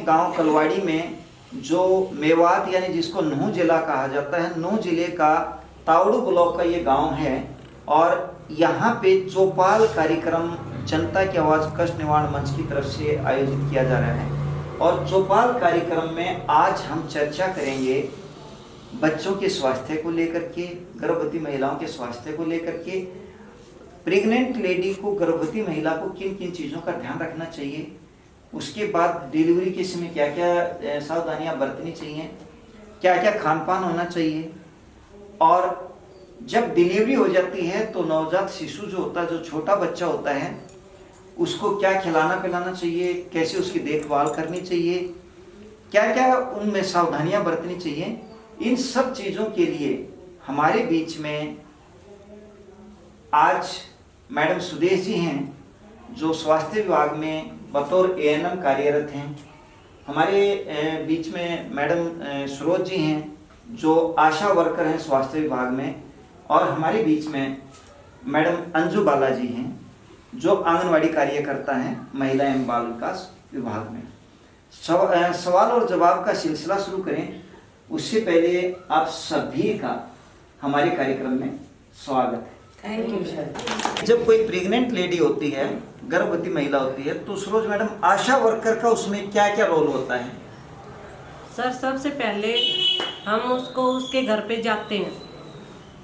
गांव कलवाड़ी में जो मेवात यानी जिसको नूह जिला कहा जाता है, नूह जिले का तावड़ू ब्लॉक का ये गांव है और यहाँ पे चौपाल कार्यक्रम जनता की आवाज़ कष्ट निवारण मंच की तरफ से आयोजित किया जा रहा है। और चौपाल कार्यक्रम में आज हम चर्चा करेंगे बच्चों के स्वास्थ्य को लेकर के, गर्भवती महिलाओं के स्वास्थ्य को लेकर के, प्रेग्नेंट लेडी को, गर्भवती महिला को किन किन चीज़ों का ध्यान रखना चाहिए, उसके बाद डिलीवरी के समय क्या क्या सावधानियां बरतनी चाहिए, क्या क्या खान पान होना चाहिए, और जब डिलीवरी हो जाती है तो नवजात शिशु जो होता है, जो छोटा बच्चा होता है, उसको क्या खिलाना पिलाना चाहिए, कैसे उसकी देखभाल करनी चाहिए, क्या क्या उनमें सावधानियां बरतनी चाहिए। इन सब चीज़ों के लिए हमारे बीच में आज मैडम सुदेश जी हैं जो स्वास्थ्य विभाग में बतौर ANM कार्यरत हैं। हमारे बीच में मैडम सरोज जी हैं जो आशा वर्कर हैं स्वास्थ्य विभाग में, और हमारे बीच में मैडम अंजू बाला जी हैं जो आंगनवाड़ी कार्यकर्ता हैं महिला एवं बाल विकास विभाग में। सवाल और जवाब का सिलसिला शुरू करें उससे पहले आप सभी का हमारे कार्यक्रम में स्वागत है। Thank you sir. जब कोई प्रेग्नेंट लेडी होती है, गर्भवती महिला होती है, तो सरोज मैडम आशा वर्कर का उसमें क्या क्या रोल होता है? सर सबसे पहले हम उसको उसके घर पे जाते हैं,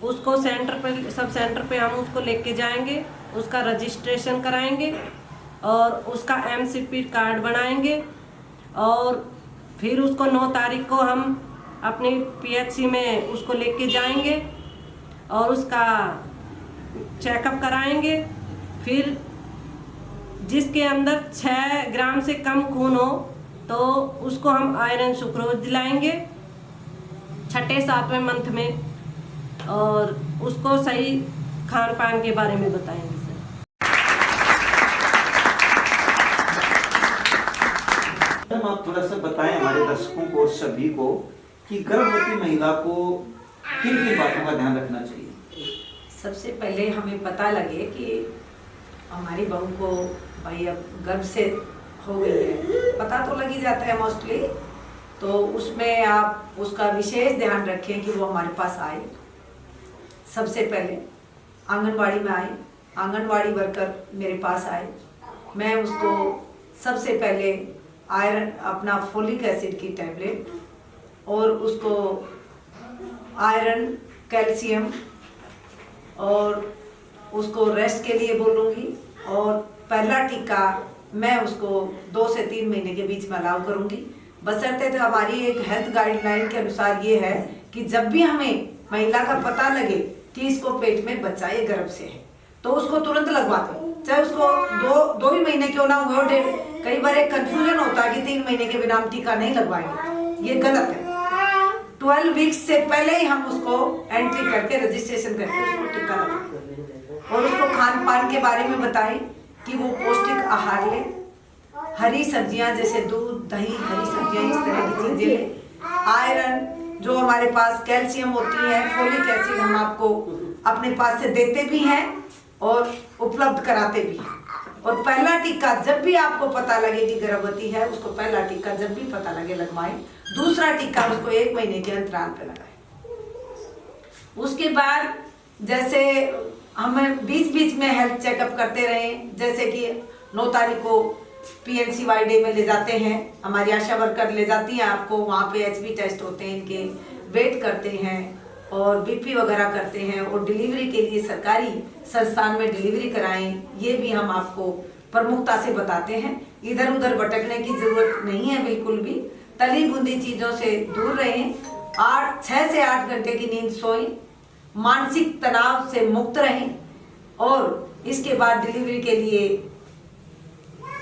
उसको सेंटर पे, सब सेंटर पे हम उसको लेके जाएंगे, उसका रजिस्ट्रेशन कराएंगे और उसका MCP कार्ड बनाएंगे और फिर उसको 9 तारीख को हम अपनी PHC में उसको लेके जाएंगे और उसका चेकअप कराएंगे। फिर जिसके अंदर 6 ग्राम से कम खून हो तो उसको हम आयरन सुक्रोज दिलाएंगे 6-7वें मंथ में, और उसको सही खान पान के बारे में बताएंगे सर। मैडम आप थोड़ा सा बताएं हमारे दर्शकों को, सभी को, कि गर्भवती महिला को किन किन बातों का ध्यान रखना चाहिए? सबसे पहले हमें पता लगे कि हमारी बहू को भाई अब गर्भ से हो गई है, पता तो लग ही जाता है मोस्टली, तो उसमें आप उसका विशेष ध्यान रखें कि वो हमारे पास आए। सबसे पहले आंगनवाड़ी में आए, आंगनवाड़ी वर्कर मेरे पास आए, मैं उसको सबसे पहले आयरन, अपना फोलिक एसिड की टैबलेट और उसको आयरन, कैल्शियम और उसको रेस्ट के लिए बोलूँगी, और पहला टीका मैं उसको 2 से 3 महीने के बीच में अलाउ करूँगी। बशर्ते तो हमारी एक हेल्थ गाइडलाइन के अनुसार ये है कि जब भी हमें महिला का पता लगे कि इसको पेट में बच्चा ये गर्भ से है तो उसको तुरंत लगवा दो, चाहे उसको 2 ही महीने क्यों ना हुए हो, 1.5। कई बार एक कंफ्यूजन होता है कि 3 महीने के बिना हम टीका नहीं लगवाएंगे, ये गलत है। 12 वीक्स से पहले ही हम उसको एंट्री करके रजिस्ट्रेशन करके उसको टीका लगाएं और उसको खान पान के बारे में बताएं कि वो पौष्टिक आहार ले, हरी सब्जियां जैसे दूध, दही, हरी सब्जियां, इस तरह की चीजें ले, आयरन, जो हमारे पास कैल्शियम होती है, फोलिक एसिड हम आपको अपने पास से देते भी हैं और उपलब्ध कराते भी हैं। और पहला टीका जब भी आपको पता लगे कि गर्भवती है, उसको पहला टीका जब भी पता लगे लगवाएं, दूसरा टीका उसको 1 महीने के अंतराल पे लगाएं। उसके बाद जैसे हमें बीच बीच में हेल्थ चेकअप करते रहें, जैसे कि 9 तारीख को PNCY डे में ले जाते हैं, हमारी आशा वर्कर ले जाती हैं आपको, वहाँ पे HB टेस्ट होते हैं, इनके वेट करते हैं और BP वगैरह करते हैं, और डिलीवरी के लिए सरकारी संस्थान में डिलीवरी कराएं, ये भी हम आपको प्रमुखता से बताते हैं। इधर उधर भटकने की जरूरत नहीं है, बिल्कुल भी तली भुनी चीज़ों से दूर रहें, 6 से 8 घंटे की नींद सोएं, मानसिक तनाव से मुक्त रहें, और इसके बाद डिलीवरी के लिए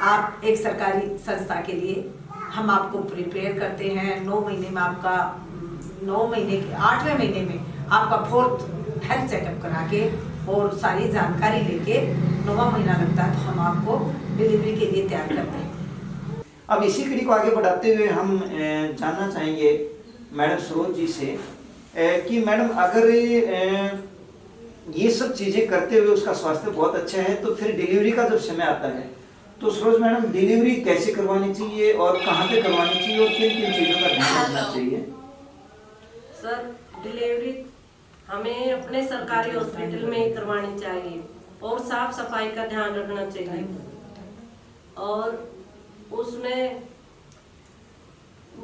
आप एक सरकारी संस्था के लिए हम आपको प्रिपेयर करते हैं। 9 महीने में आपका 9 महीने के 8वें महीने में आपका 4th हेल्थ चेकअप करा के और सारी जानकारी लेके 9वां महीना लगता है तो हम आपको डिलीवरी के लिए तैयार करते हैं। अब इसी कड़ी को आगे बढ़ाते हुए हम जानना चाहेंगे मैडम सरोज जी से कि मैडम अगर ये सब चीज़ें करते हुए उसका स्वास्थ्य बहुत अच्छा है तो फिर डिलीवरी का जब समय आता है तो सरोज मैडम, डिलीवरी कैसे करवानी चाहिए और कहाँ पे करवानी चाहिए और किन किन चीज़ों का ध्यान रखना चाहिए? सर, डिलीवरी हमें अपने सरकारी हॉस्पिटल में ही करवानी चाहिए और साफ सफाई का ध्यान रखना चाहिए। और उसमें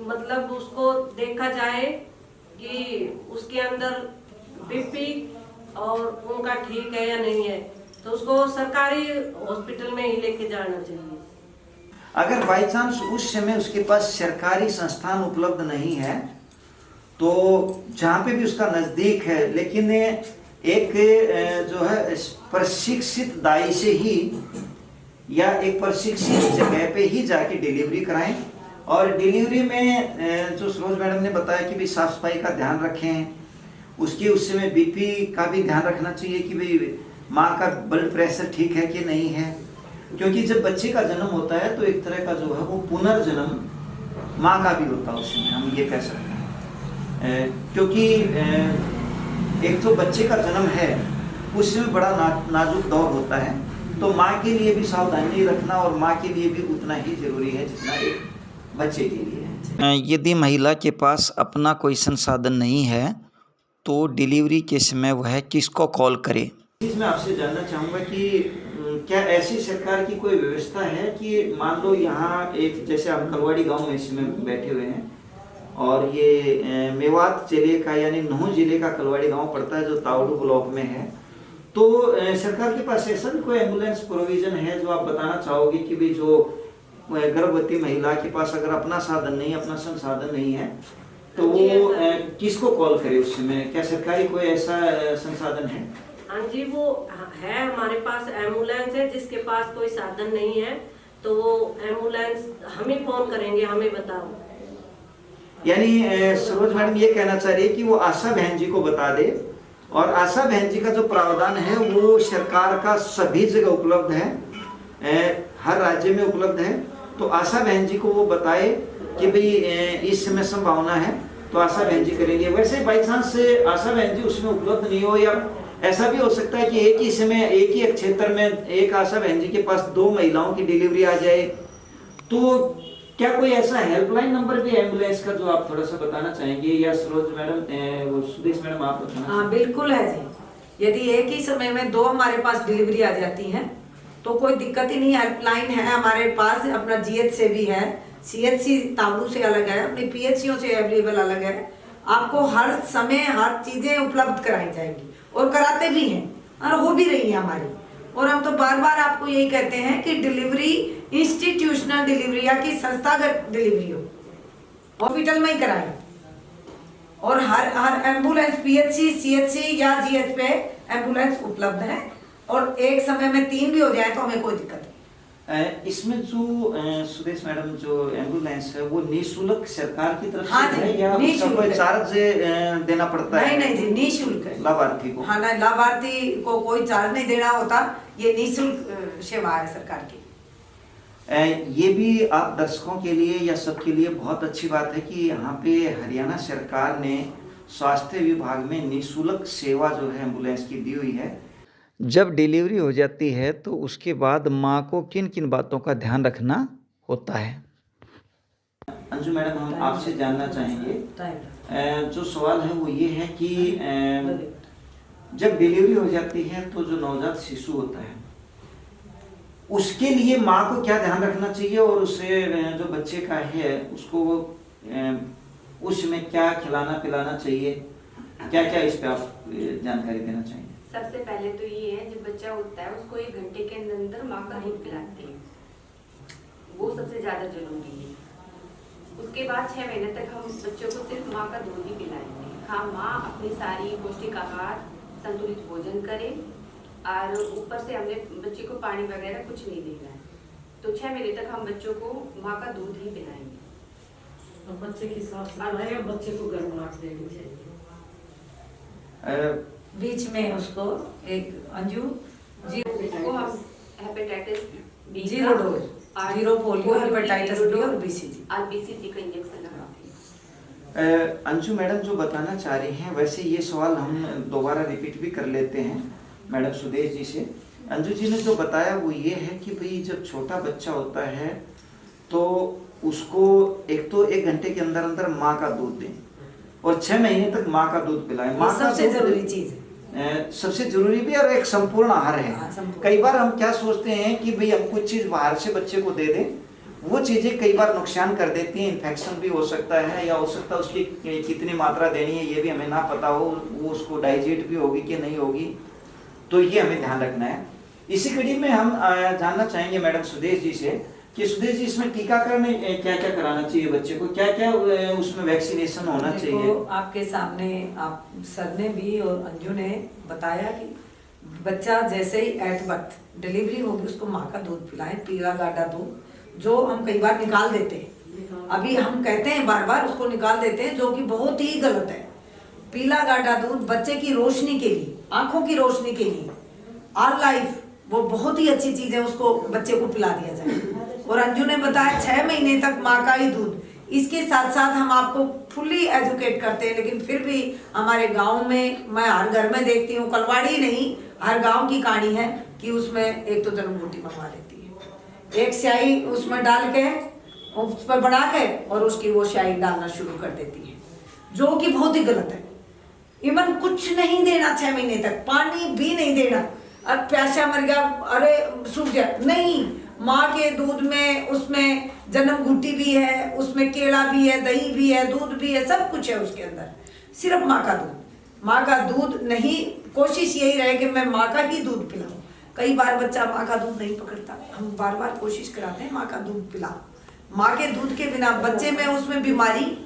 मतलब उसको देखा जाए कि उसके अंदर बीपी और उनका ठीक है या नहीं है, तो उसको सरकारी हॉस्पिटल में ही लेके जाना चाहिए। अगर बाई चांस उस समय उसके पास सरकारी संस्थान उपलब्ध नहीं है, तो जहाँ पे भी उसका नज़दीक है, लेकिन एक जो है प्रशिक्षित दाई से ही या एक प्रशिक्षित जगह पे ही जाके डिलीवरी कराएं। और डिलीवरी में जो सरोज मैडम ने बताया कि भाई साफ सफाई का ध्यान रखें, उसकी उस समय बीपी का भी ध्यान रखना चाहिए कि भाई माँ का ब्लड प्रेशर ठीक है कि नहीं है, क्योंकि जब बच्चे का जन्म होता है तो एक तरह का जो है वो पुनर्जन्म माँ का भी होता है उसमें, हम ये कह सकते हैं। क्योंकि एक तो बच्चे का जन्म है उसमें बड़ा नाजुक दौर होता है, तो माँ के लिए भी सावधानी रखना और माँ के लिए भी उतना ही जरूरी है जितना एक बच्चे के लिए है। यदि महिला के पास अपना कोई संसाधन नहीं है तो डिलीवरी के समय वह किसको कॉल करे? मैं आपसे जानना चाहूँगा कि क्या ऐसी सरकार की कोई व्यवस्था है कि मान लो यहाँ एक, जैसे हम कलवाड़ी गांव में इसमें बैठे हुए हैं और ये मेवात जिले का यानी नूंह जिले का कलवाड़ी गांव पड़ता है जो तावड़ू ब्लॉक में है, तो सरकार के पास ऐसा भी कोई एम्बुलेंस प्रोविजन है जो आप बताना चाहोगे कि भाई जो गर्भवती महिला के पास अगर अपना साधन नहीं, अपना संसाधन नहीं है, तो वो किसको कॉल करे उस समय? क्या सरकारी कोई ऐसा संसाधन है? हाँ जी, वो है, हमारे पास एम्बुलेंस है। जिसके पास कोई साधन नहीं है तो वो एम्बुलेंस हमें फोन करेंगे, हमें बताओ। यानी सरोज मैडम ये कहना चाह रही है कि वो आशा बहन जी को बता दे, और आशा बहन जी का जो प्रावधान है वो सरकार का सभी जगह उपलब्ध है, हर राज्य में उपलब्ध है। तो आशा बहन जी को वो बताए कि भाई इस समय संभावना है, तो आशा बहन जी करेंगे। वैसे बाई चांस से आशा बहन जी उसमें उपलब्ध नहीं हो, या ऐसा भी हो सकता है कि एक ही समय एक ही क्षेत्र में एक आशा बहन जी के पास 2 महिलाओं की डिलीवरी आ जाए, तो क्या कोई ऐसा हेल्पलाइन नंबर भी एम्बुलेंस का जो आप थोड़ा सा बताना चाहेंगे? या सरोज मैडम, सुदेश मैडम आप बताना? हाँ बिल्कुल है जी। यदि एक ही समय में 2 हमारे पास डिलीवरी आ जाती हैं तो कोई दिक्कत ही नहीं। हेल्पलाइन है हमारे पास, अपना जीएच से भी है, सीएचसी तावड़ू से अलग है, अपनी पीएचसीओ से अवेलेबल अलग है। आपको हर समय हर चीजें उपलब्ध कराई जाएगी और कराते भी हैं और हो भी रही है हमारी। और हम तो बार बार आपको यही कहते हैं कि डिलीवरी इंस्टीट्यूशनल डिलीवरी या कि संस्थागत डिलीवरी हो, हॉस्पिटल में ही कराएं। और हर एम्बुलेंस पीएचसी, सीएचसी या जीएच पे एम्बुलेंस उपलब्ध है, और एक समय में 3 भी हो जाए तो हमें कोई दिक्कत नहीं। इसमें जो सुदेश मैडम जो एम्बुलेंस है वो निःशुल्क सरकार की तरफ हाँ से है या उसका कोई चार्ज देना पड़ता है? नहीं जी, निःशुल्क है लाभार्थी को। हाँ, लाभार्थी को कोई चार्ज नहीं देना होता, ये निःशुल्क सेवा है सरकार की। ये भी आप दर्शकों के लिए या सबके लिए बहुत अच्छी बात है कि यहाँ पे हरियाणा सरकार ने स्वास्थ्य विभाग में निःशुल्क सेवा जो है एम्बुलेंस की दी हुई है। जब डिलीवरी हो जाती है तो उसके बाद माँ को किन किन बातों का ध्यान रखना होता है? अंजू मैडम, हम आपसे जानना चाहेंगे, जो सवाल है वो ये है कि जब डिलीवरी हो जाती है तो जो नवजात शिशु होता है उसके लिए माँ को क्या ध्यान रखना चाहिए, और उसे जो बच्चे का है उसको उसमें क्या खिलाना पिलाना चाहिए, क्या क्या इस पे आप जानकारी देना चाहेंगे? सबसे पहले तो ये है, जब बच्चा होता है उसको 1 घंटे के अंदर माँ का दूध पिलाते हैं, वो सबसे ज्यादा जरूरी है। उसके बाद 6 महीने तक हम बच्चों को सिर्फ माँ का दूध ही पिलाएंगे। हाँ, माँ अपनी सारी पौष्टिक आहार, संतुलित भोजन करे, और ऊपर से हमने बच्चे को पानी वगैरह कुछ नहीं देना है। तो 6 महीने तक हम बच्चों को माँ का दूध ही पिलाएंगे। और बच्चे की साफ सफाई और बच्चे को गर्म आट देनी चाहिए। बीच में उसको एक अंजू वो हम hepatitis B, 0 dose, 0 polio, hepatitis B और बीसीजी का इंजेक्शन लगाते हैं। अंशु मैडम जो बताना चाह रही हैं, वैसे ये सवाल हम दोबारा रिपीट भी कर लेते हैं मैडम सुदेश जी से। अंजू जी ने जो बताया वो ये है कि भाई जब छोटा बच्चा होता है तो उसको एक तो 1 घंटे के अंदर अंदर माँ का दूध दें और 6 महीने तक माँ का दूध पिलाएं। माँ का सबसे दूध जरूरी चीज है, सबसे जरूरी भी और एक संपूर्ण आहार है। हाँ, संपूर्ण। कई बार हम क्या सोचते हैं कि भाई हम कुछ चीज बाहर से बच्चे को दे दें, वो चीजें कई बार नुकसान कर देती हैं, इन्फेक्शन भी हो सकता है या हो सकता है उसकी कितनी मात्रा देनी है ये भी हमें ना पता हो, वो उसको डाइजेस्ट भी होगी कि नहीं होगी, तो ये हमें ध्यान रखना है। इसी कड़ी में हम जानना चाहेंगे मैडम सुदेश जी से कि सुदेश जी इसमें टीकाकरण क्या क्या कराना चाहिए बच्चे को, क्या क्या उसमें वैक्सीनेशन होना चाहिए? आपके सामने आप सर ने भी और अंजू ने बताया कि बच्चा जैसे ही एट बर्थ डिलीवरी होगी उसको माँ का दूध पिलाएं, पीला गाढ़ा दूध, जो हम कई बार निकाल देते हैं। अभी हम कहते हैं बार बार उसको निकाल देते हैं, जो कि बहुत ही गलत है। पीला गाढ़ा दूध बच्चे की रोशनी के लिए, आंखों की रोशनी के लिए, ऑल लाइफ वो बहुत ही अच्छी चीज है, उसको बच्चे को पिला दिया जाए। और अंजू ने बताया 6 महीने तक माँ का ही दूध। इसके साथ साथ हम आपको फुल्ली एजुकेट करते हैं, लेकिन फिर भी हमारे गांव में मैं हर घर में देखती हूँ, कलवाड़ी नहीं हर गांव की कहानी है कि उसमें एक तो जन्म बूटी मंगवा लेती है, एक स्याही उसमें डाल के उस पर बना के और उसकी वो स्याही डालना शुरू कर देती है, जो कि बहुत ही गलत है। इवन कुछ नहीं देना 6 महीने तक, पानी भी नहीं देना। अब प्यासा मर गया, अरे सूख गया, नहीं, माँ के दूध में उसमें जन्म घुट्टी भी है, उसमें केला भी है, दही भी है, दूध भी है, सब कुछ है उसके अंदर। सिर्फ माँ का दूध, माँ का दूध नहीं, कोशिश यही रहे कि मैं माँ का ही दूध पिलाऊं। कई बार बच्चा माँ का दूध नहीं पकड़ता, हम बार बार कोशिश कराते हैं माँ का दूध पिलाओ। माँ के दूध के बिना बच्चे में उसमें बीमारी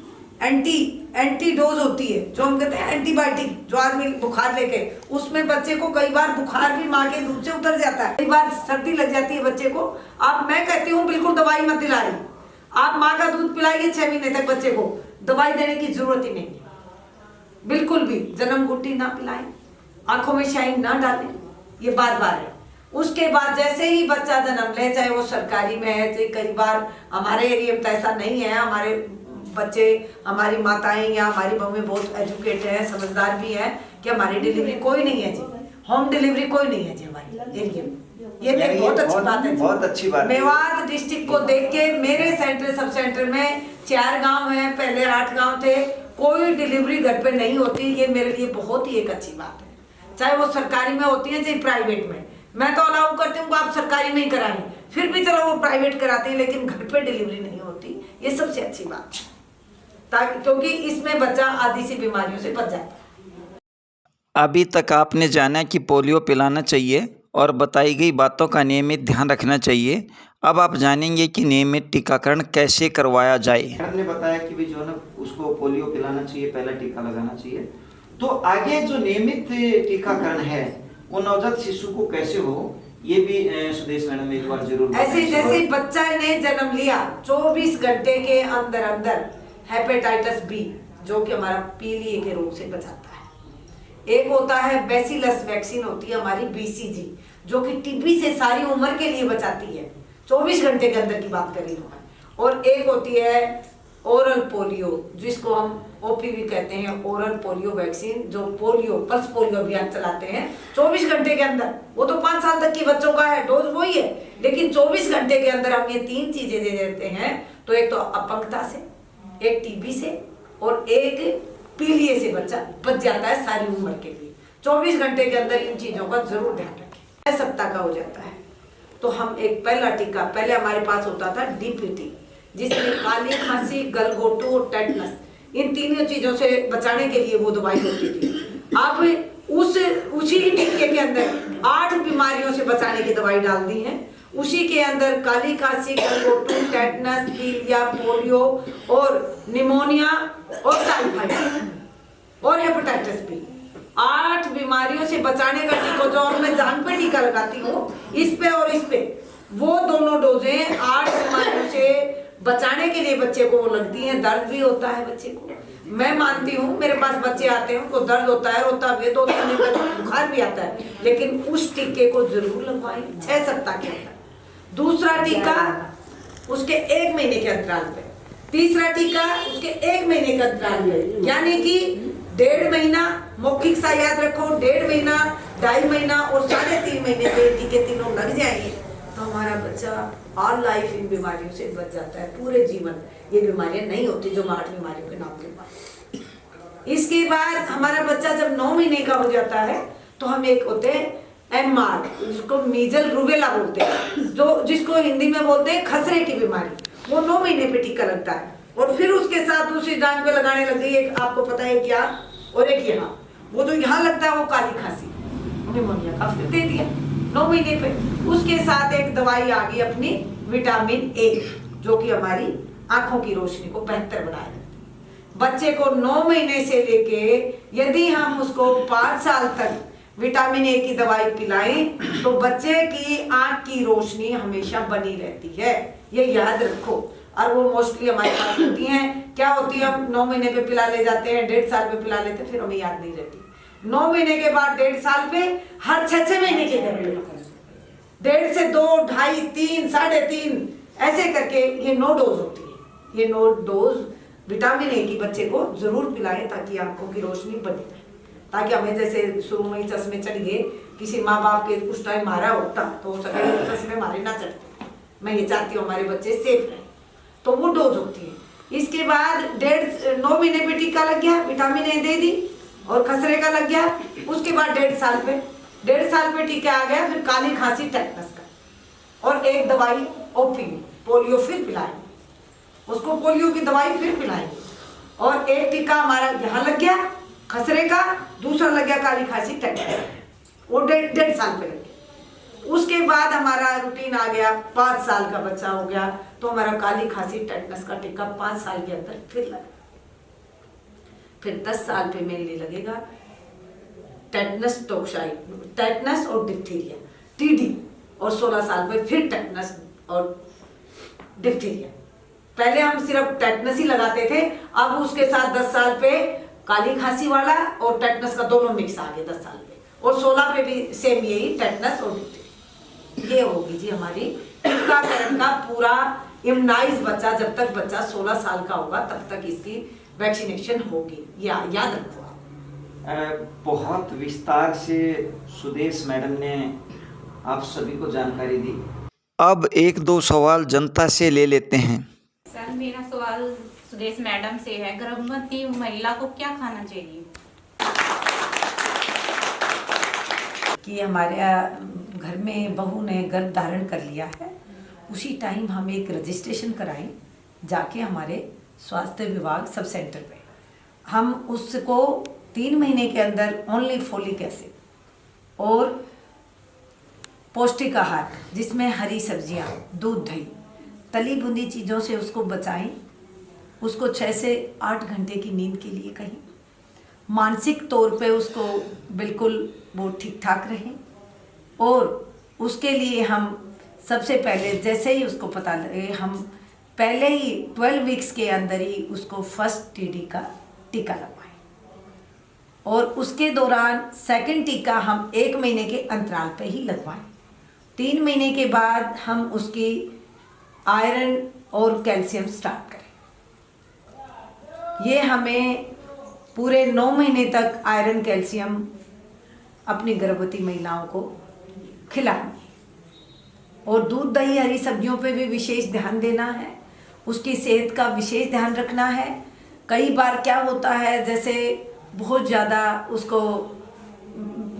एंटी डोज होती है, जो हम कहते हैं एंटीबायोटिक, जो आदमी बुखार लेके, उसमें बच्चे को कई बार बुखार भी माँ के दूध से उतर जाता है। कई बार सर्दी लग जाती है बच्चे को, आप मैं कहती हूँ बिल्कुल दवाई मत दिलाइए, आप माँ का दूध पिलाइए 6 महीने तक बच्चे को, दवाई देने की जरूरत ही नहीं है बिल्कुल भी। जन्म घुट्टी ना पिलाएं, आंखों में शाइन ना डालें, ये बार बार है। उसके बाद जैसे ही बच्चा जन्म ले, चाहे वो सरकारी में है, तो कई बार हमारे एरिया में तो ऐसा नहीं है, हमारे बच्चे, हमारी माताएं या हमारी बहुएं बहुत एजुकेटेड है, समझदार भी है कि हमारी डिलीवरी कोई नहीं है जी, होम डिलीवरी कोई नहीं है जी हमारे एरिया में। ये भी बहुत अच्छी बात है, बहुत अच्छी बात। मेवात डिस्ट्रिक्ट को देख के मेरे सेंटर सब सेंटर में 4 गांव हैं, पहले 8 गांव थे, कोई डिलीवरी घर पे नहीं होती। ये मेरे लिए बहुत ही एक अच्छी बात है, चाहे वो सरकारी में होती है चाहे प्राइवेट में। मैं तो अलाउ करती हूँ आप सरकारी में ही कराएं, फिर भी चलो वो प्राइवेट कराते हैं, लेकिन घर पे डिलीवरी नहीं होती, ये सबसे अच्छी बात है, ताकि क्योंकि इसमें बच्चा आदि सी बीमारियों से बच जाता है। अभी तक आपने जाना कि पोलियो पिलाना चाहिए और बताई गई बातों का नियमित ध्यान रखना चाहिए। अब आप जानेंगे कि नियमित टीकाकरण कैसे करवाया जाए। मैडम ने बताया कि भी जो है ना उसको पोलियो पिलाना चाहिए, पहला टीका लगाना चाहिए। तो आगे जो नियमित टीकाकरण है वो नवजात शिशु को कैसे हो, ये भी सुदेश मैडम एक बार जरूर। ऐसे जैसे बच्चा ने जन्म लिया 24 घंटे के अंदर अंदर हेपेटाइटिस बी, जो कि हमारा पीलिए के रोग से बचाता है। एक होता है बेसिलस वैक्सीन होती है हमारी BCG, जो कि टीबी से सारी उम्र के लिए बचाती है, 24 घंटे के अंदर की बात कर रही हूँ। और एक होती है ओरल पोलियो, जिसको हम OPV कहते हैं, ओरल पोलियो वैक्सीन, जो पोलियो पल्स पोलियो अभियान चलाते हैं 24 घंटे के अंदर। वो तो 5 साल तक के बच्चों का है, डोज वही है, लेकिन 24 घंटे के अंदर हम ये 3 चीजें दे देते हैं। तो एक तो अपंगता से, एक टीबी से और एक पीलिए से बच्चा बच जाता है सारी उम्र के लिए। 24 घंटे के अंदर इन चीजों का जरूर ध्यान रखें। 6 सप्ताह का हो जाता है तो हम एक पहला टीका, पहले हमारे पास होता था DPT, जिसमें काली खांसी, गलघोटू और टेटनस, इन तीनों चीजों से बचाने के लिए वो दवाई होती थी। अब उसी टीके के अंदर 8 बीमारियों से बचाने की दवाई डाल दी है। उसी के अंदर काली खांसी, गलघोटू, टेटनस, पीलिया, पोलियो और निमोनिया और टाइफाइड और हेपेटाइटिस बी, 8 बीमारियों से बचाने का टीका, जो मैं जान पे टीका लगाती हूँ, इस पे और इस पे, वो दोनों डोजें 8 बीमारियों से बचाने के लिए बच्चे को वो लगती हैं। दर्द भी होता है बच्चे को, मैं मानती हूँ, मेरे पास बच्चे आते हैं उनको दर्द होता है, रोता भी है, 2-3 दिन तक बुखार भी आता है, लेकिन उस टीके को जरूर लगवाएं 6 सप्ताह के अंदर। दूसरा टीका उसके 1 महीने के अंतराल पे, तीसरा टीका उसके 1 महीने के अंतराल पे, यानी कि 1.5 महीना, मौखिक सा याद रखो, 1.5 महीना 2.5 महीना और 3.5 महीने पे टीके तीनों लग जाएंगे तो हमारा बच्चा ऑल लाइफ इन बीमारियों से बच जाता है, पूरे जीवन ये बीमारियां नहीं होती जो 8 बीमारियों के नाम के बाद। इसके बाद हमारा बच्चा जब 9 महीने का हो जाता है तो हम एक होते हैं MR, जिसको मीजल रूबेला बोलते हैं, जो जिसको हिंदी में बोलते हैं खसरे की बीमारी, वो 9 महीने पे टीका लगता है। और फिर उसके साथ दूसरी टांग पे लगाने लग गई एक, आपको पता है क्या, और एक यहाँ, वो जो यहाँ लगता है वो काली खांसी, निमोनिया का फिर दे दिया 9 महीने पे। उसके साथ एक दवाई आ गई अपनी विटामिन A, जो कि हमारी आंखों की रोशनी को बेहतर बनाएगा। बच्चे को 9 महीने से लेके यदि हम उसको 5 साल तक विटामिन A की दवाई पिलाएं तो बच्चे की आंख की रोशनी हमेशा बनी रहती है, ये याद रखो। और वो मोस्टली हमारे पास होती हैं, क्या होती है, हम 9 महीने पे पिला ले जाते हैं, 1.5 साल पे पिला लेते हैं, फिर हमें याद नहीं रहती। 9 महीने के बाद 1.5 साल पे हर 6 महीने के घर में 1.5 से 2, 2.5, 3, 3.5 ऐसे करके ये 9 डोज होती है। ये 9 डोज विटामिन A की बच्चे को जरूर पिलाएं ताकि आंखों की रोशनी बनी रहे। ताकि हमें जैसे शुरू में ही चश्मे चढ़ गए, किसी माँ बाप के उस टाइम मारा होता तो हो सके चश्मे मारे ना चढ़ते। मैं ये चाहती हूँ हमारे बच्चे सेफ रहे, तो वो डोज होती है। इसके बाद 9 महीने पे टीका लग गया, विटामिन A दे दी और खसरे का लग गया। उसके बाद 1.5 साल पे टीका आ गया, फिर काली खांसी टेटनस का, और एक दवाई ओपी पोलियो फिर पिलाएंगे उसको, पोलियो की दवाई फिर पिलाएंगे। और एक टीका हमारा यहाँ लग गया खसरे का, दूसरा लग गया काली खांसी टेटनस, वो 1.5 साल पे लग गया। उसके बाद हमारा रूटीन आ गया, 5 साल का बच्चा हो गया तो हमारा काली खांसी टेटनस का टीका 5 साल के अंदर फिर लगा। फिर 10 साल पे मेरे लिए लगेगा टेटनस टोक्साई, टेटनस और डिप्थीरिया TD, और 16 साल पे फिर टेटनस और डिप्थीरिया। पहले हम सिर्फ टेटनस ही लगाते थे, अब उसके साथ 10 साल पे काली खांसी वाला और टेटनस का दोनों मिक्स आ गए 10 साल पे, और 16 पे भी सेम यही टेटनस और डिप्थीरिया। ये होगी जी हमारी टीकाकरण का पूरा इम्यूनाइज बच्चा, जब तक बच्चा 16 साल का होगा तब तक इसकी वैक्सीनेशन होगी, याद रखो। बहुत विस्तार से सुदेश मैडम ने आप सभी को जानकारी दी। अब 1-2 सवाल जनता से ले लेते हैं। सर, मेरा सवाल सुदेश मैडम से है, गर्भवती महिला को क्या खाना चाहिए? कि हमारे घर में बहू ने गर्भ धारण कर लिया है, उसी टाइम हम एक रजिस्ट्रेशन कराएं जाके हमारे स्वास्थ्य विभाग सब सेंटर पे। हम उसको 3 महीने के अंदर ओनली फोलिक एसिड और पौष्टिक आहार जिसमें हरी सब्जियां, दूध, दही, तली भुनी चीज़ों से उसको बचाएं। उसको 6 से 8 घंटे की नींद के लिए कहें। मानसिक तौर पे उसको बिल्कुल वो ठीक ठाक रहें। और उसके लिए हम सबसे पहले जैसे ही उसको पता लगे, हम पहले ही 12 वीक्स के अंदर ही उसको फर्स्ट TD का टीका लगवाएं, और उसके दौरान सेकंड टीका हम 1 महीने के अंतराल पे ही लगवाएं। 3 महीने के बाद हम उसकी आयरन और कैल्शियम स्टार्ट करें। ये हमें पूरे 9 महीने तक आयरन कैल्शियम अपनी गर्भवती महिलाओं को खिलाएं। और दूध, दही, हरी सब्जियों पे भी विशेष ध्यान देना है, उसकी सेहत का विशेष ध्यान रखना है। कई बार क्या होता है, जैसे बहुत ज़्यादा उसको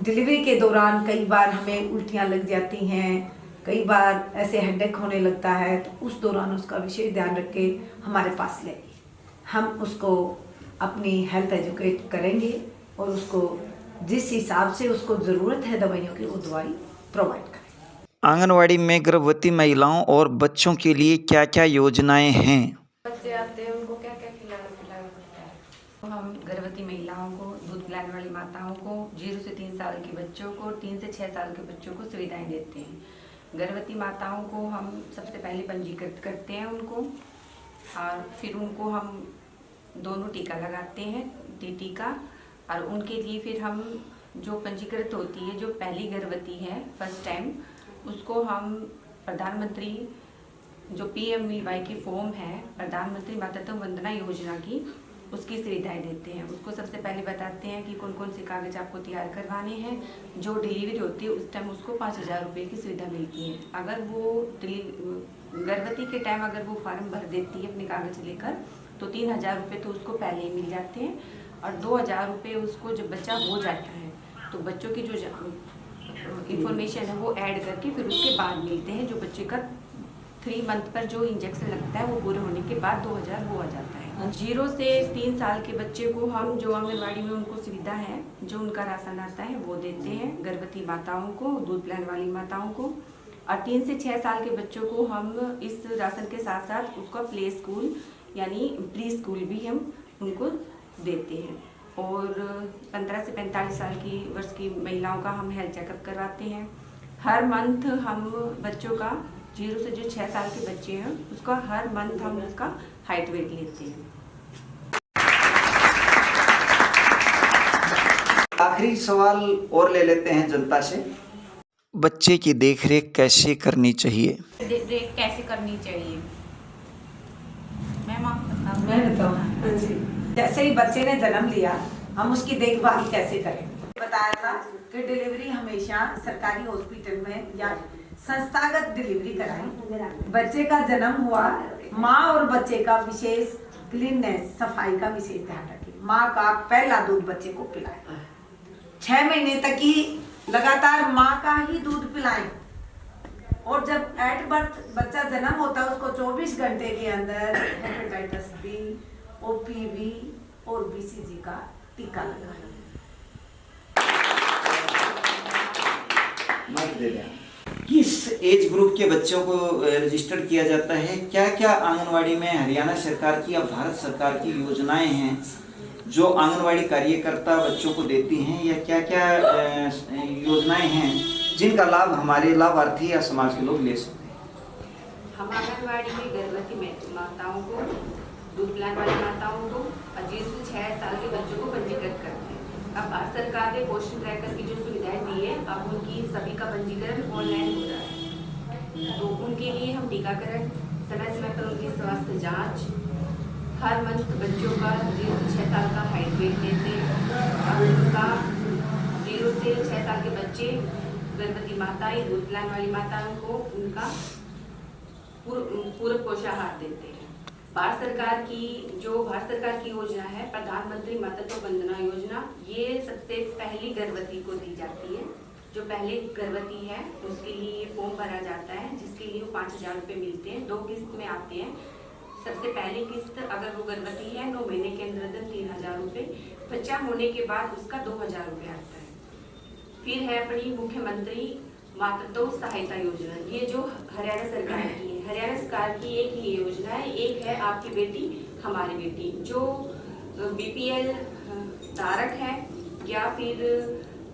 डिलीवरी के दौरान कई बार हमें उल्टियाँ लग जाती हैं, कई बार ऐसे हेडेक होने लगता है, तो उस दौरान उसका विशेष ध्यान रख के हमारे पास ले हम उसको अपनी हेल्थ एजुकेट करेंगे और उसको जिस हिसाब से उसको ज़रूरत है दवाइयों की, वो दवाई प्रोवाइड करें। आंगनवाड़ी में गर्भवती महिलाओं और बच्चों के लिए क्या क्या योजनाएं हैं? बच्चे आते हैं, उनको क्या क्या खिलाना पड़ता है? तो हम गर्भवती महिलाओं को, दूध पिलाने वाली माताओं को, 0 से 3 साल के बच्चों को, 3 से 6 साल के बच्चों को सुविधाएं देते हैं। गर्भवती माताओं को हम सबसे पहले पंजीकृत करते हैं उनको, और फिर उनको हम दोनों टीका लगाते हैं, TT का। और उनके लिए फिर हम जो पंजीकृत होती है, जो पहली गर्भवती है फर्स्ट टाइम, उसको हम प्रधानमंत्री जो PMVY की फॉर्म है, प्रधानमंत्री मातृत्व वंदना योजना की, उसकी सुविधाएं देते हैं। उसको सबसे पहले बताते हैं कि कौन कौन से कागज़ आपको तैयार करवाने हैं। जो डिलीवरी होती है उस टाइम उसको 5,000 रुपये की सुविधा मिलती है। अगर वो गर्भवती के टाइम अगर वो फार्म भर देती है अपने कागज़ लेकर तो 3,000 रुपये तो उसको पहले ही मिल जाते हैं, और 2,000 रुपये उसको जब बच्चा हो जाता है तो बच्चों की जो इंफॉर्मेशन है वो ऐड करके फिर उसके बाद मिलते हैं। जो बच्चे का 3 मंथ पर जो इंजेक्शन लगता है वो पूरे होने के बाद 2,000 वो आ जाता है। 0 से 3 साल के बच्चे को हम जो आंगनबाड़ी में उनको सुविधा है, जो उनका राशन आता है वो देते हैं गर्भवती माताओं को, दूध पिलाने वाली माताओं को। और 3 से 6 साल के बच्चों को हम इस राशन के साथ साथ उसका प्ले स्कूल यानी प्री स्कूल भी हम उनको देते हैं। और 15 से 45 साल की वर्ष की महिलाओं का हम हेल्थ चेकअप करवाते हैं। हर मंथ हम बच्चों का 0 से जो 6 साल के बच्चे हैं उसका हर मंथ हम उसका हाइट वेट लेते हैं। आखिरी सवाल और ले लेते हैं जनता से। बच्चे की देखरेख कैसे करनी चाहिए? देख कैसे करनी चाहिए मैम, आप बताओ। मैं बताऊँ? जैसे ही बच्चे ने जन्म लिया हम उसकी देखभाल कैसे करें। बताया था कि डिलीवरी हमेशा सरकारी हॉस्पिटल में या संस्थागत डिलीवरी कराएं। बच्चे का जन्म हुआ, माँ और बच्चे का विशेष क्लीननेस सफाई का विशेष ध्यान रखें। माँ का पहला दूध बच्चे को पिलाएं। 6 महीने तक ही लगातार माँ का ही दूध पिलाएं। और जब एट बर्थ बच्चा जन्म होता है उसको 24 घंटे के अंदर हेपेटाइटिस बी, OPV और BCG का टीका लगाएं। किस एज ग्रुप के बच्चों को रजिस्टर्ड किया जाता है? क्या क्या आंगनवाड़ी में हरियाणा सरकार की या भारत सरकार की योजनाएं हैं जो आंगनवाड़ी कार्यकर्ता बच्चों को देती हैं, या क्या क्या योजनाएं हैं जिनका लाभ हमारे लाभार्थी या समाज के लोग ले सकते हैं? हम आंगनबाड़ी में गर्भवती माताओं को, दूध पिलाने वाली माताओं को और 0 से 6 साल के बच्चों को पंजीकृत करते हैं। अब भारत सरकार ने पोषण ट्रैकर की जो सुविधाएं दी है, अब उनकी सभी का पंजीकरण ऑनलाइन हो रहा है। तो उनके लिए हम टीकाकरण, समय समय पर उनकी स्वास्थ्य जाँच, हर मंथ बच्चों का 0 से 6 साल का हाइट वेट देते हैं। अब उनका 0 से 6 साल के बच्चे, गर्भवती माताएं, दूध पिलाने वाली माताओं को उनका पूरक पोषाहार देते हैं। भारत सरकार की योजना है प्रधानमंत्री मातृत्व वंदना योजना। ये सबसे पहली गर्भवती को दी जाती है। जो पहले गर्भवती है उसके लिए ये फॉर्म भरा जाता है, जिसके लिए 5,000 रुपये मिलते हैं। 2 किस्त में आते हैं। सबसे पहली किस्त अगर वो गर्भवती है 9 महीने के अंदर 3,000 रुपये, बच्चा होने के बाद उसका 2,000 रुपये आता है। फिर है अपनी मुख्यमंत्री मातृत्व सहायता योजना। ये जो हरियाणा सरकार की है, हरियाणा सरकार की एक ही योजना है। एक है आपकी बेटी हमारी बेटी। जो BPL धारक है या फिर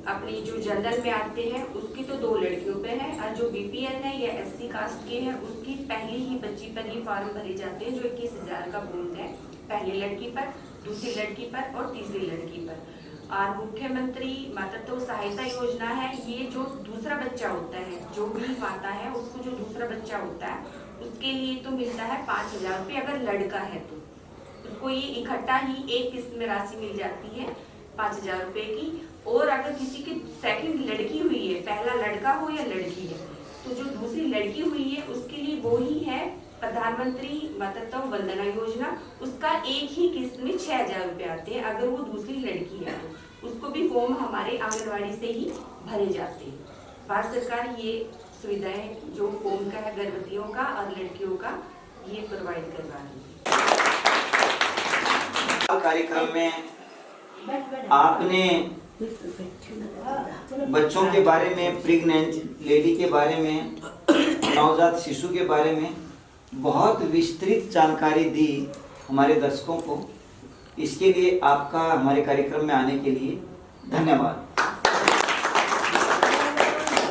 अपनी जो जनरल में आते हैं उसकी तो 2 लड़कियों पे है, और जो BPL है या SC कास्ट के हैं उसकी पहली ही बच्ची पर ही फॉर्म भरे जाते हैं, जो 21,000 का बूंद है। पहली लड़की पर, दूसरी लड़की पर और तीसरी लड़की पर। और मुख्यमंत्री मातृत्व सहायता योजना है, ये जो दूसरा बच्चा होता है, जो भी माता है उसको जो दूसरा बच्चा होता है उसके लिए तो मिलता है 5,000 रुपये। अगर लड़का है तो उसको ये इकट्ठा ही एक किस्त में राशि मिल जाती है 5,000 रुपये की। और अगर किसी की सेकंड लड़की हुई है, पहला लड़का हो या लड़की है, तो जो दूसरी लड़की हुई है उसके लिए वो ही है प्रधानमंत्री मातृत्व वंदना योजना। उसका एक ही किस्त में 6,000 रुपये आते हैं। अगर वो दूसरी लड़की है तो उसको भी फॉर्म हमारे आंगनवाड़ी से ही भरे जाते हैं। भारत सरकार ये सुविधाएं जो फॉर्म का है गर्भवतियों का और लड़कियों का, ये प्रोवाइड करवा रही है। कार्यक्रम में आपने बच्चों के बारे में, प्रेग्नेंट लेडी के बारे में, नवजात शिशु के बारे में बहुत विस्तृत जानकारी दी हमारे दर्शकों को। इसके लिए आपका हमारे कार्यक्रम में आने के लिए धन्यवाद।